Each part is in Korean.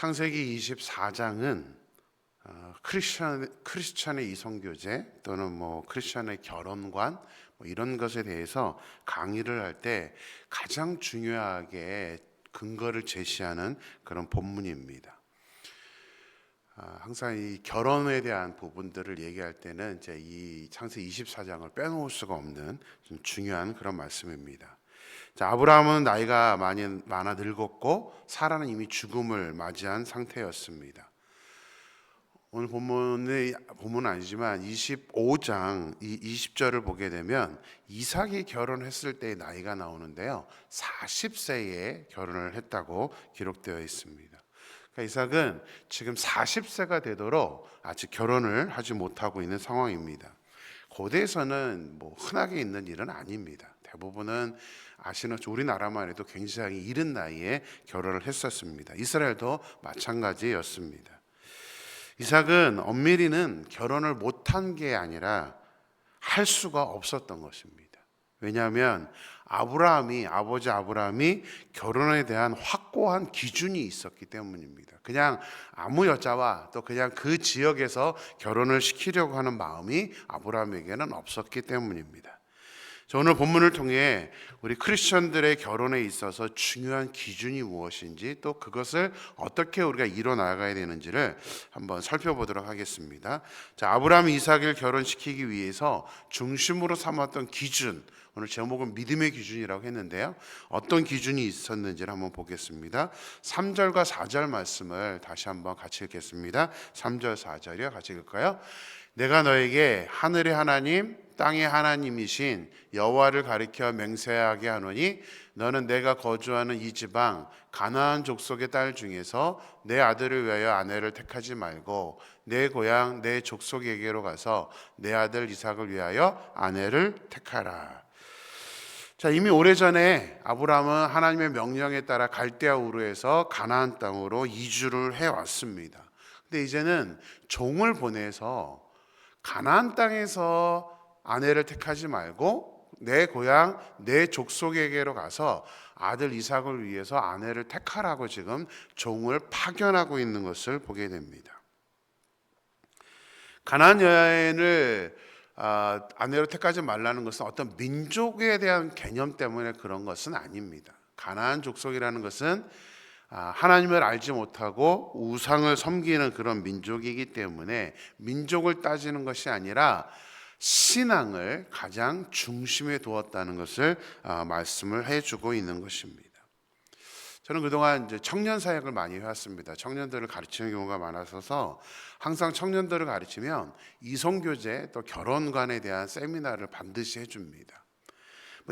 창세기 24장은 크리스천의 이성교제 또는 크리스천의 결혼관 이런 것에 대해서 강의를 할 때 가장 중요하게 근거를 제시하는 그런 본문입니다. 항상 이 결혼에 대한 부분들을 얘기할 때는 이제 이 창세기 24장을 빼놓을 수가 없는 좀 중요한 그런 말씀입니다. 자, 아브라함은 나이가 많아 늙었고 사라는 이미 죽음을 맞이한 상태였습니다. 오늘 본문은 아니지만 25장 20절을 보게 되면 이삭이 결혼했을 때의 나이가 나오는데요, 40세에 결혼을 했다고 기록되어 있습니다. 그러니까 이삭은 지금 40세가 되도록 아직 결혼을 하지 못하고 있는 상황입니다. 고대에서는 흔하게 있는 일은 아닙니다. 대부분은 아시는 우리나라만 해도 굉장히 이른 나이에 결혼을 했었습니다. 이스라엘도 마찬가지였습니다. 이삭은 엄밀히는 결혼을 못한 게 아니라 할 수가 없었던 것입니다. 왜냐하면 아버지 아브라함이 결혼에 대한 확고한 기준이 있었기 때문입니다. 그냥 아무 여자와 또 그냥 그 지역에서 결혼을 시키려고 하는 마음이 아브라함에게는 없었기 때문입니다. 오늘 본문을 통해 우리 크리스천들의 결혼에 있어서 중요한 기준이 무엇인지, 또 그것을 어떻게 우리가 이뤄나가야 되는지를 한번 살펴보도록 하겠습니다. 자, 아브라함이 이삭을 결혼시키기 위해서 중심으로 삼았던 기준, 오늘 제목은 믿음의 기준이라고 했는데요, 어떤 기준이 있었는지를 한번 보겠습니다. 3절과 4절 말씀을 다시 한번 같이 읽겠습니다. 3절 4절이요, 같이 읽을까요? 내가 너에게 하늘의 하나님 땅의 하나님이신 여호와를 가리켜 맹세하게 하노니 너는 내가 거주하는 이 지방 가나안 족속의 딸 중에서 내 아들을 위하여 아내를 택하지 말고 내 고향 내 족속에게로 가서 내 아들 이삭을 위하여 아내를 택하라. 자, 이미 오래전에 아브라함은 하나님의 명령에 따라 갈대아 우르에서 가나안 땅으로 이주를 해왔습니다. 근데 이제는 종을 보내서 가나안 땅에서 아내를 택하지 말고 내 고향 내 족속에게로 가서 아들 이삭을 위해서 아내를 택하라고 지금 종을 파견하고 있는 것을 보게 됩니다. 가나안 여인을 아내로 택하지 말라는 것은 어떤 민족에 대한 개념 때문에 그런 것은 아닙니다. 가나안 족속이라는 것은 하나님을 알지 못하고 우상을 섬기는 그런 민족이기 때문에 민족을 따지는 것이 아니라 신앙을 가장 중심에 두었다는 것을 말씀을 해주고 있는 것입니다. 저는 그동안 이제 청년 사역을 많이 해왔습니다. 청년들을 가르치는 경우가 많아서 항상 청년들을 가르치면 이성교제 또 결혼관에 대한 세미나를 반드시 해줍니다.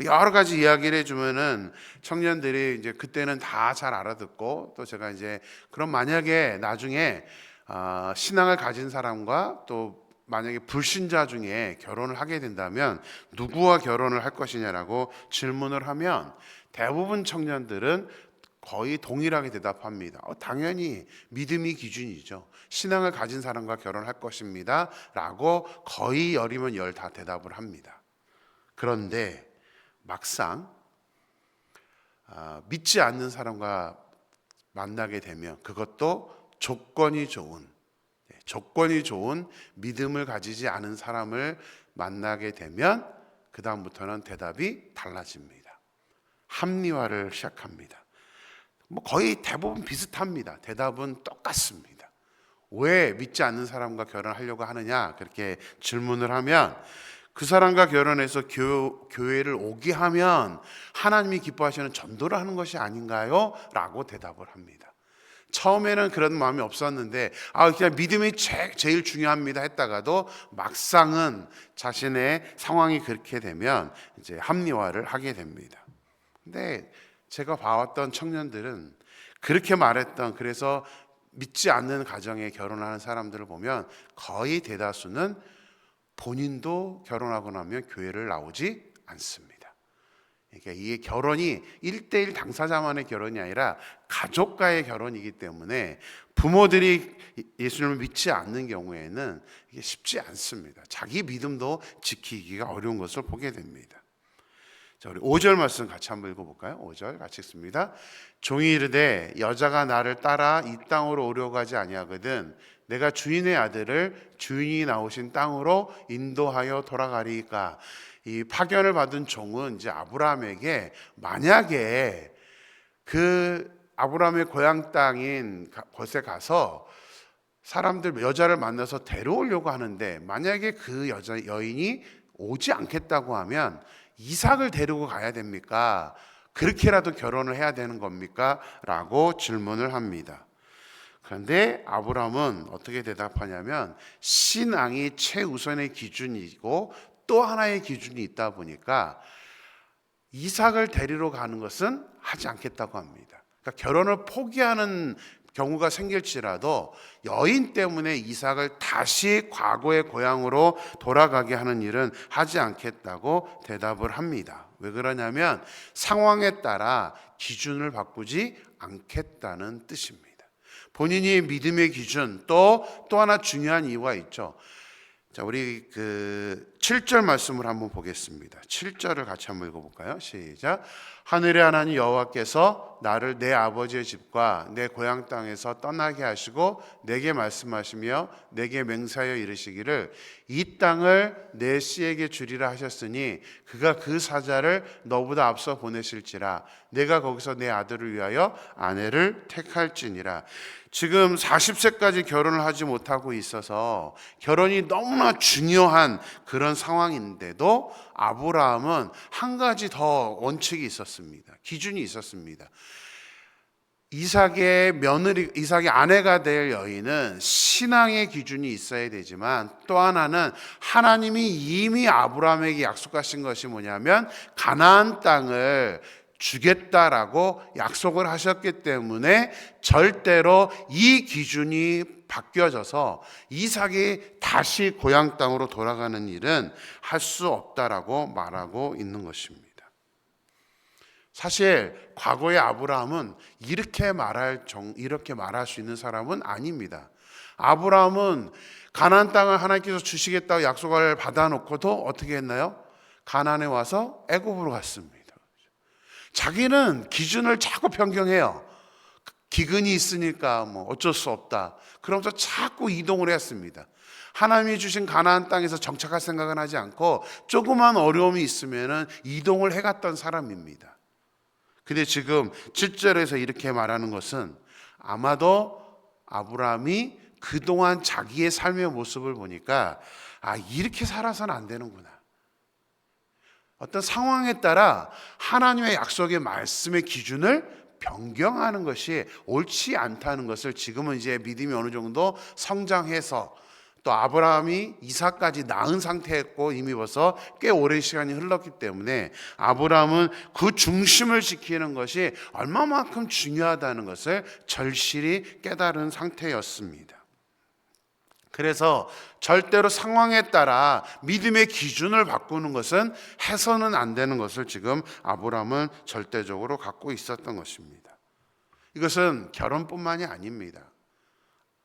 여러 가지 이야기를 해주면은 청년들이 이제 그때는 다 잘 알아듣고, 또 제가 이제 그럼 만약에 나중에 신앙을 가진 사람과 또 만약에 불신자 중에 결혼을 하게 된다면 누구와 결혼을 할 것이냐라고 질문을 하면 대부분 청년들은 거의 동일하게 대답합니다. 당연히 믿음이 기준이죠. 신앙을 가진 사람과 결혼할 것입니다 라고 거의 열이면 열 다 대답을 합니다. 그런데 막상 믿지 않는 사람과 만나게 되면, 그것도 조건이 좋은 믿음을 가지지 않은 사람을 만나게 되면 그 다음부터는 대답이 달라집니다. 합리화를 시작합니다. 거의 대부분 비슷합니다. 대답은 똑같습니다. 왜 믿지 않는 사람과 결혼하려고 하느냐, 그렇게 질문을 하면 그 사람과 결혼해서 교회를 오게 하면 하나님이 기뻐하시는 전도를 하는 것이 아닌가요? 라고 대답을 합니다. 처음에는 그런 마음이 없었는데 그냥 믿음이 제일 중요합니다 했다가도 막상은 자신의 상황이 그렇게 되면 이제 합리화를 하게 됩니다. 근데 제가 봐왔던 청년들은 그렇게 말했던, 그래서 믿지 않는 가정에 결혼하는 사람들을 보면 거의 대다수는 본인도 결혼하고 나면 교회를 나오지 않습니다. 그러니까 이게 결혼이 1대1 당사자만의 결혼이 아니라 가족과의 결혼이기 때문에 부모들이 예수님을 믿지 않는 경우에는 이게 쉽지 않습니다. 자기 믿음도 지키기가 어려운 것을 보게 됩니다. 자, 우리 5절 말씀 같이 한번 읽어볼까요? 5절 같이 읽습니다. 종이 이르되 여자가 나를 따라 이 땅으로 오려가지 아니하거든 내가 주인의 아들을 주인이 나오신 땅으로 인도하여 돌아가리이까. 이 파견을 받은 종은 이제 아브라함에게 만약에 그 아브라함의 고향 땅인 곳에 가서 사람들 여자를 만나서 데려오려고 하는데 만약에 그 여인이 오지 않겠다고 하면 이삭을 데리고 가야 됩니까? 그렇게라도 결혼을 해야 되는 겁니까? 라고 질문을 합니다. 그런데 아브라함은 어떻게 대답하냐면 신앙이 최우선의 기준이고 또 하나의 기준이 있다 보니까 이삭을 데리러 가는 것은 하지 않겠다고 합니다. 그러니까 결혼을 포기하는 경우가 생길지라도 여인 때문에 이삭을 다시 과거의 고향으로 돌아가게 하는 일은 하지 않겠다고 대답을 합니다. 왜 그러냐면 상황에 따라 기준을 바꾸지 않겠다는 뜻입니다. 본인이 믿음의 기준 또 하나 중요한 이유가 있죠. 자, 우리 그 7절 말씀을 한번 보겠습니다. 7절을 같이 한번 읽어볼까요? 시작. 하늘의 하나님 여호와께서 나를 내 아버지의 집과 내 고향 땅에서 떠나게 하시고 내게 말씀하시며 내게 맹세하여 이르시기를 이 땅을 내 씨에게 주리라 하셨으니 그가 그 사자를 너보다 앞서 보내실지라 내가 거기서 내 아들을 위하여 아내를 택할지니라. 지금 40세까지 결혼을 하지 못하고 있어서 결혼이 너무나 중요한 그런 상황인데도 아브라함은 한 가지 더 원칙이 있었습니다. 기준이 있었습니다. 이삭의 아내가 될 여인은 신앙의 기준이 있어야 되지만 또 하나는 하나님이 이미 아브라함에게 약속하신 것이 뭐냐면 가나안 땅을 주겠다라고 약속을 하셨기 때문에 절대로 이 기준이 바뀌어져서 이삭이 다시 고향 땅으로 돌아가는 일은 할 수 없다라고 말하고 있는 것입니다. 사실 과거의 아브라함은 이렇게 말할 수 있는 사람은 아닙니다. 아브라함은 가나안 땅을 하나님께서 주시겠다고 약속을 받아놓고도 어떻게 했나요? 가나안에 와서 애굽으로 갔습니다. 자기는 기준을 자꾸 변경해요. 기근이 있으니까 뭐 어쩔 수 없다. 그러면서 자꾸 이동을 했습니다. 하나님이 주신 가나안 땅에서 정착할 생각은 하지 않고 조그만 어려움이 있으면은 이동을 해갔던 사람입니다. 근데 지금 7절에서 이렇게 말하는 것은 아마도 아브라함이 그동안 자기의 삶의 모습을 보니까 이렇게 살아서는 안 되는구나. 어떤 상황에 따라 하나님의 약속의 말씀의 기준을 변경하는 것이 옳지 않다는 것을 지금은 이제 믿음이 어느 정도 성장해서 또 아브라함이 이삭까지 낳은 상태였고 이미 벌써 꽤 오랜 시간이 흘렀기 때문에 아브라함은 그 중심을 지키는 것이 얼마만큼 중요하다는 것을 절실히 깨달은 상태였습니다. 그래서 절대로 상황에 따라 믿음의 기준을 바꾸는 것은 해서는 안 되는 것을 지금 아브라함은 절대적으로 갖고 있었던 것입니다. 이것은 결혼뿐만이 아닙니다.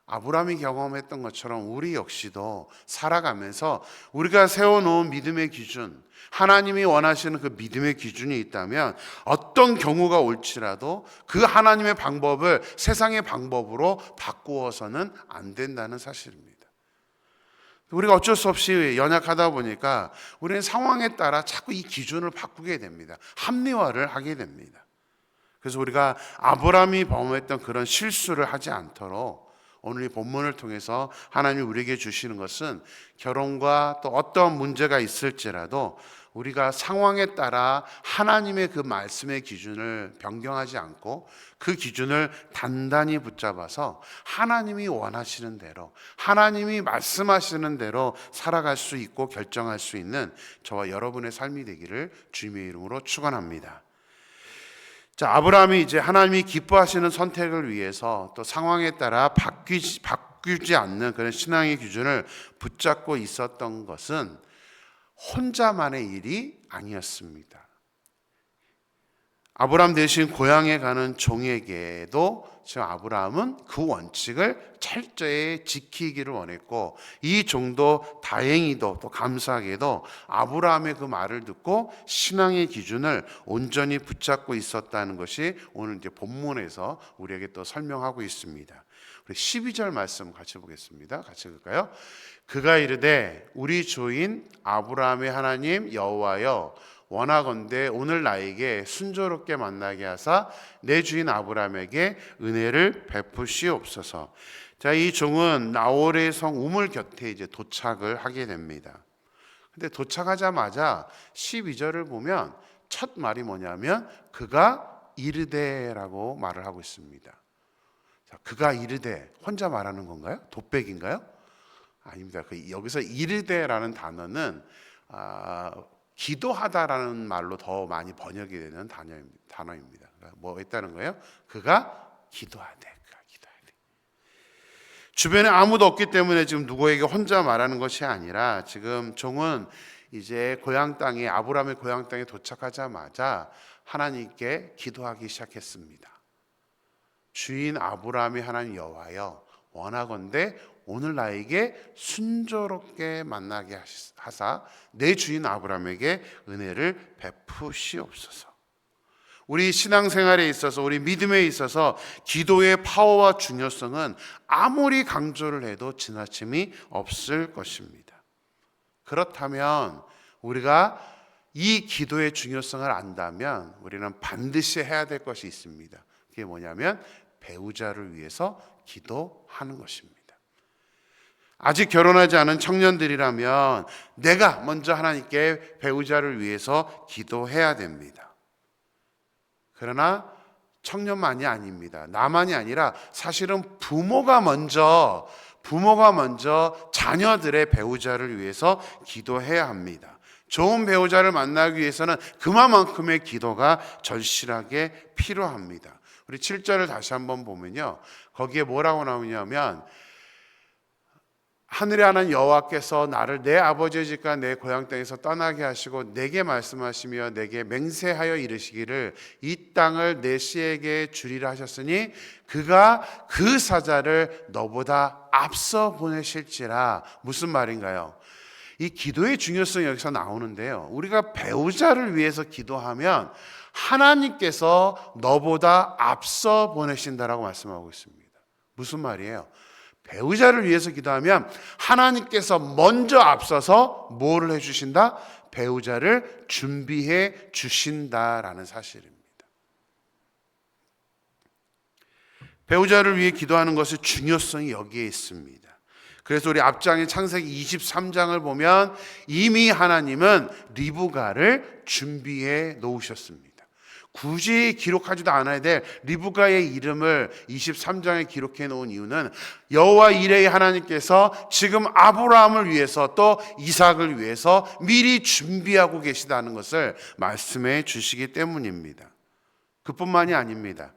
아브라함이 경험했던 것처럼 우리 역시도 살아가면서 우리가 세워놓은 믿음의 기준, 하나님이 원하시는 그 믿음의 기준이 있다면 어떤 경우가 올지라도 그 하나님의 방법을 세상의 방법으로 바꾸어서는 안 된다는 사실입니다. 우리가 어쩔 수 없이 연약하다 보니까 우리는 상황에 따라 자꾸 이 기준을 바꾸게 됩니다. 합리화를 하게 됩니다. 그래서 우리가 아브라함이 범했던 그런 실수를 하지 않도록 오늘 이 본문을 통해서 하나님이 우리에게 주시는 것은 결혼과 또 어떤 문제가 있을지라도 우리가 상황에 따라 하나님의 그 말씀의 기준을 변경하지 않고 그 기준을 단단히 붙잡아서 하나님이 원하시는 대로 하나님이 말씀하시는 대로 살아갈 수 있고 결정할 수 있는 저와 여러분의 삶이 되기를 주님의 이름으로 축원합니다. 자, 아브라함이 이제 하나님이 기뻐하시는 선택을 위해서 또 상황에 따라 바뀌지 않는 그런 신앙의 기준을 붙잡고 있었던 것은 혼자만의 일이 아니었습니다. 아브라함 대신 고향에 가는 종에게도 지금 아브라함은 그 원칙을 철저히 지키기를 원했고, 이 종도 다행히도 또 감사하게도 아브라함의 그 말을 듣고 신앙의 기준을 온전히 붙잡고 있었다는 것이 오늘 이제 본문에서 우리에게 또 설명하고 있습니다. 우리 12절 말씀 같이 보겠습니다. 같이 볼까요? 그가 이르되 우리 주인 아브라함의 하나님 여호와여, 원하건대 오늘 나에게 순조롭게 만나게 하사 내 주인 아브라함에게 은혜를 베푸시옵소서. 자, 이 종은 나홀의 성 우물 곁에 이제 도착을 하게 됩니다. 근데 도착하자마자 12절을 보면 첫 말이 뭐냐면 그가 이르되라고 말을 하고 있습니다. 자, 그가 이르되 혼자 말하는 건가요? 독백인가요? 아닙니다. 여기서 이르되라는 단어는 기도하다라는 말로 더 많이 번역이 되는 단어입니다. 뭐 했다는 거예요? 그가 기도하되. 주변에 아무도 없기 때문에 지금 누구에게 혼자 말하는 것이 아니라, 지금 종은 이제 고향 땅에, 아브라함의 고향 땅에 도착하자마자 하나님께 기도하기 시작했습니다. 주인 아브라함의 하나님 여호와여, 원하건대 오늘 나에게 순조롭게 만나게 하사 내 주인 아브라함에게 은혜를 베푸시옵소서. 우리 신앙생활에 있어서, 우리 믿음에 있어서 기도의 파워와 중요성은 아무리 강조를 해도 지나침이 없을 것입니다. 그렇다면 우리가 이 기도의 중요성을 안다면 우리는 반드시 해야 될 것이 있습니다. 그게 뭐냐면 배우자를 위해서 기도하는 것입니다. 아직 결혼하지 않은 청년들이라면 내가 먼저 하나님께 배우자를 위해서 기도해야 됩니다. 그러나 청년만이 아닙니다. 나만이 아니라 사실은 부모가 먼저 자녀들의 배우자를 위해서 기도해야 합니다. 좋은 배우자를 만나기 위해서는 그만큼의 기도가 절실하게 필요합니다. 우리 7절을 다시 한번 보면요, 거기에 뭐라고 나오냐면 하늘의 하나님 여호와께서 나를 내 아버지의 집과 내 고향 땅에서 떠나게 하시고 내게 말씀하시며 내게 맹세하여 이르시기를 이 땅을 내 씨에게 주리라 하셨으니 그가 그 사자를 너보다 앞서 보내실지라. 무슨 말인가요? 이 기도의 중요성이 여기서 나오는데요, 우리가 배우자를 위해서 기도하면 하나님께서 너보다 앞서 보내신다라고 말씀하고 있습니다. 무슨 말이에요? 배우자를 위해서 기도하면 하나님께서 먼저 앞서서 뭐를 해주신다? 배우자를 준비해 주신다라는 사실입니다. 배우자를 위해 기도하는 것의 중요성이 여기에 있습니다. 그래서 우리 앞장의 창세기 23장을 보면 이미 하나님은 리브가를 준비해 놓으셨습니다. 굳이 기록하지도 않아야 될 리브가의 이름을 23장에 기록해 놓은 이유는 여호와 이레의 하나님께서 지금 아브라함을 위해서 또 이삭을 위해서 미리 준비하고 계시다는 것을 말씀해 주시기 때문입니다. 그뿐만이 아닙니다.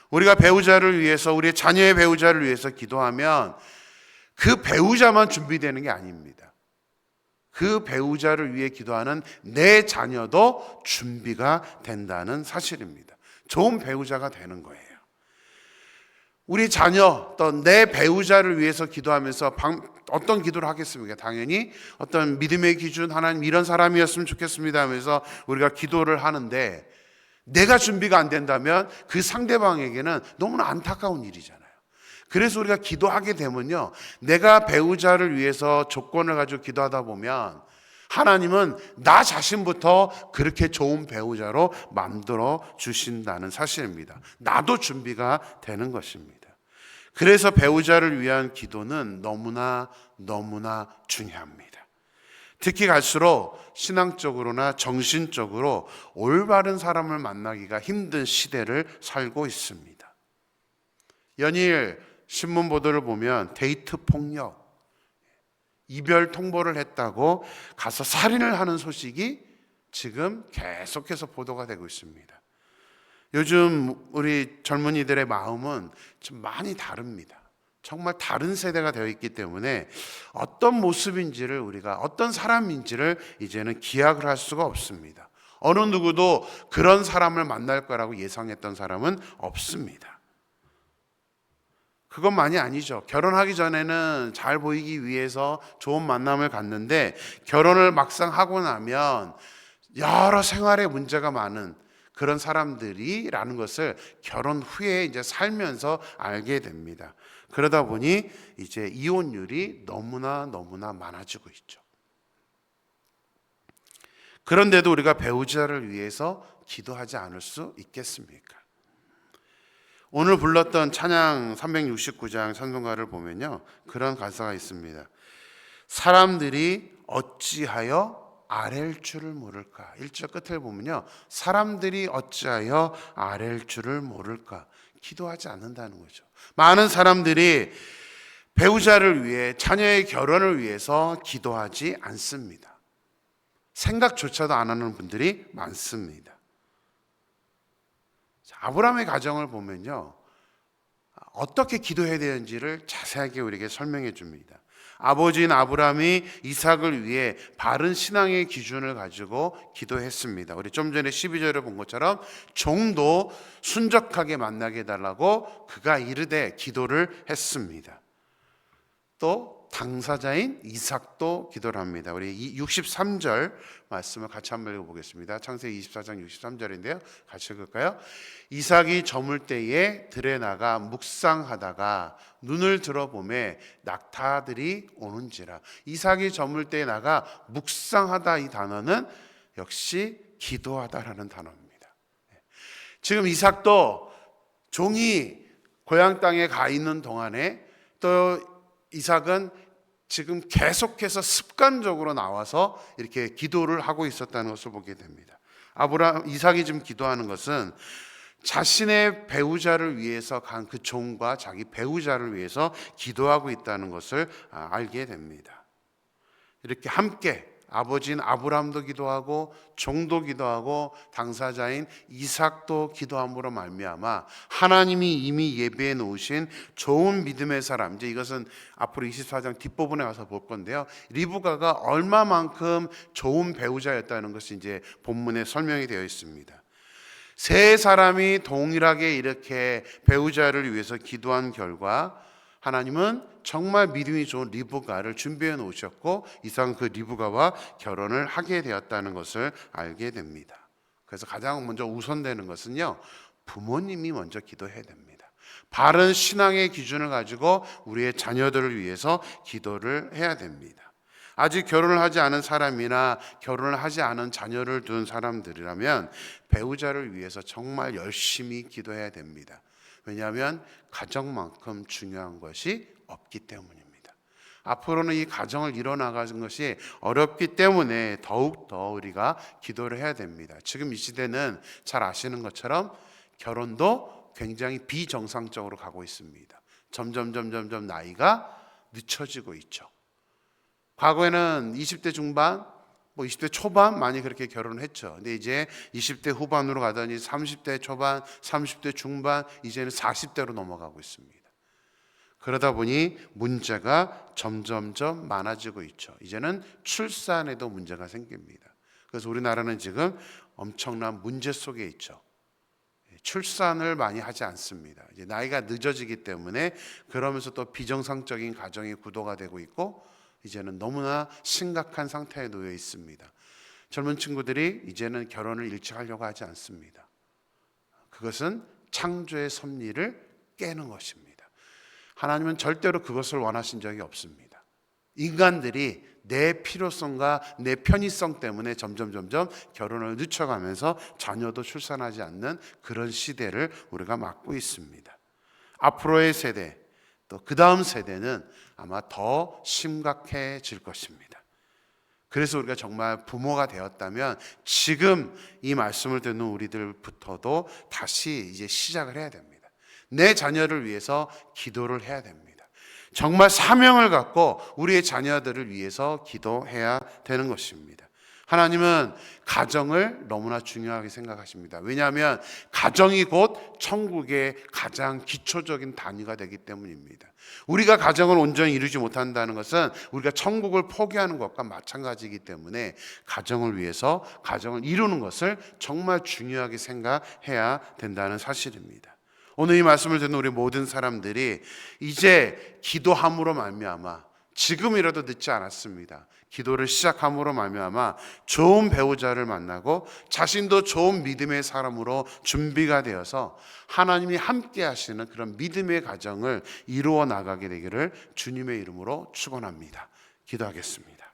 우리가 배우자를 위해서, 우리의 자녀의 배우자를 위해서 기도하면 그 배우자만 준비되는 게 아닙니다. 그 배우자를 위해 기도하는 내 자녀도 준비가 된다는 사실입니다. 좋은 배우자가 되는 거예요. 우리 자녀 또 내 배우자를 위해서 기도하면서 어떤 기도를 하겠습니까? 당연히 어떤 믿음의 기준, 하나님 이런 사람이었으면 좋겠습니다 하면서 우리가 기도를 하는데, 내가 준비가 안 된다면 그 상대방에게는 너무나 안타까운 일이잖아요. 그래서 우리가 기도하게 되면요, 내가 배우자를 위해서 조건을 가지고 기도하다 보면 하나님은 나 자신부터 그렇게 좋은 배우자로 만들어 주신다는 사실입니다. 나도 준비가 되는 것입니다. 그래서 배우자를 위한 기도는 너무나 중요합니다. 특히 갈수록 신앙적으로나 정신적으로 올바른 사람을 만나기가 힘든 시대를 살고 있습니다. 연일 신문 보도를 보면 데이트 폭력, 이별 통보를 했다고 가서 살인을 하는 소식이 지금 계속해서 보도가 되고 있습니다. 요즘 우리 젊은이들의 마음은 좀 많이 다릅니다. 정말 다른 세대가 되어 있기 때문에 어떤 모습인지를, 우리가 어떤 사람인지를 이제는 기약을 할 수가 없습니다. 어느 누구도 그런 사람을 만날 거라고 예상했던 사람은 없습니다. 그것만이 아니죠. 결혼하기 전에는 잘 보이기 위해서 좋은 만남을 갖는데 결혼을 막상 하고 나면 여러 생활에 문제가 많은 그런 사람들이라는 것을 결혼 후에 이제 살면서 알게 됩니다. 그러다 보니 이제 이혼율이 너무나 많아지고 있죠. 그런데도 우리가 배우자를 위해서 기도하지 않을 수 있겠습니까? 오늘 불렀던 찬양 369장 찬송가를 보면요, 그런 가사가 있습니다. 사람들이 어찌하여 아랠 줄을 모를까. 1절 끝을 보면요, 사람들이 어찌하여 아랠 줄을 모를까. 기도하지 않는다는 거죠. 많은 사람들이 배우자를 위해, 자녀의 결혼을 위해서 기도하지 않습니다. 생각조차도 안 하는 분들이 많습니다. 아브라함의 가정을 보면요, 어떻게 기도해야 되는지를 자세하게 우리에게 설명해 줍니다. 아버지인 아브라함이 이삭을 위해 바른 신앙의 기준을 가지고 기도했습니다. 우리 좀 전에 12절에 본 것처럼 종도 순적하게 만나게 해달라고 그가 이르되 기도를 했습니다. 또 당사자인 이삭도 기도를 합니다. 우리 63절 말씀을 같이 한번 읽어보겠습니다. 창세기 24장 63절인데요. 같이 읽을까요? 이삭이 저물 때에 들에 나가 묵상하다가 눈을 들어보매 낙타들이 오는지라. 이삭이 저물 때에 나가 묵상하다, 이 단어는 역시 기도하다라는 단어입니다. 지금 이삭도 종이 고향 땅에 가 있는 동안에 또 이삭은 지금 계속해서 습관적으로 나와서 이렇게 기도를 하고 있었다는 것을 보게 됩니다. 이삭이 지금 기도하는 것은 자신의 배우자를 위해서 간 그 종과 자기 배우자를 위해서 기도하고 있다는 것을 알게 됩니다. 이렇게 함께 아버지인 아브라함도 기도하고 종도 기도하고 당사자인 이삭도 기도함으로 말미암아 하나님이 이미 예비해 놓으신 좋은 믿음의 사람, 이제 이것은 앞으로 24장 뒷부분에 가서 볼 건데요, 리브가가 얼마만큼 좋은 배우자였다는 것이 이제 본문에 설명이 되어 있습니다. 세 사람이 동일하게 이렇게 배우자를 위해서 기도한 결과 하나님은 정말 믿음이 좋은 리브가를 준비해 놓으셨고 이삭은 그 리브가와 결혼을 하게 되었다는 것을 알게 됩니다. 그래서 가장 먼저 우선되는 것은요, 부모님이 먼저 기도해야 됩니다. 바른 신앙의 기준을 가지고 우리의 자녀들을 위해서 기도를 해야 됩니다. 아직 결혼을 하지 않은 사람이나 결혼을 하지 않은 자녀를 둔 사람들이라면 배우자를 위해서 정말 열심히 기도해야 됩니다. 왜냐하면 가정만큼 중요한 것이 없기 때문입니다. 앞으로는 이 가정을 이뤄나가는 것이 어렵기 때문에 더욱더 우리가 기도를 해야 됩니다. 지금 이 시대는 잘 아시는 것처럼 결혼도 굉장히 비정상적으로 가고 있습니다. 점점 나이가 늦춰지고 있죠. 과거에는 20대 중반, 20대 초반 많이 그렇게 결혼을 했죠. 근데 이제 20대 후반으로 가더니 30대 초반, 30대 중반, 이제는 40대로 넘어가고 있습니다. 그러다 보니 문제가 점점 많아지고 있죠. 이제는 출산에도 문제가 생깁니다. 그래서 우리나라는 지금 엄청난 문제 속에 있죠. 출산을 많이 하지 않습니다. 이제 나이가 늦어지기 때문에 그러면서 또 비정상적인 가정이 구도가 되고 있고 이제는 너무나 심각한 상태에 놓여 있습니다. 젊은 친구들이 이제는 결혼을 일찍 하려고 하지 않습니다. 그것은 창조의 섭리를 깨는 것입니다. 하나님은 절대로 그것을 원하신 적이 없습니다. 인간들이 내 필요성과 내 편의성 때문에 점점 결혼을 늦춰가면서 자녀도 출산하지 않는 그런 시대를 우리가 맞고 있습니다. 앞으로의 세대, 또 그 다음 세대는 아마 더 심각해질 것입니다. 그래서 우리가 정말 부모가 되었다면 지금 이 말씀을 듣는 우리들부터도 다시 이제 시작을 해야 됩니다. 내 자녀를 위해서 기도를 해야 됩니다. 정말 사명을 갖고 우리의 자녀들을 위해서 기도해야 되는 것입니다. 하나님은 가정을 너무나 중요하게 생각하십니다. 왜냐하면 가정이 곧 천국의 가장 기초적인 단위가 되기 때문입니다. 우리가 가정을 온전히 이루지 못한다는 것은 우리가 천국을 포기하는 것과 마찬가지이기 때문에 가정을 위해서 가정을 이루는 것을 정말 중요하게 생각해야 된다는 사실입니다. 오늘 이 말씀을 듣는 우리 모든 사람들이 이제 기도함으로 말미암아, 지금이라도 늦지 않았습니다. 기도를 시작함으로 말미암아 좋은 배우자를 만나고 자신도 좋은 믿음의 사람으로 준비가 되어서 하나님이 함께 하시는 그런 믿음의 가정을 이루어 나가게 되기를 주님의 이름으로 축원합니다. 기도하겠습니다.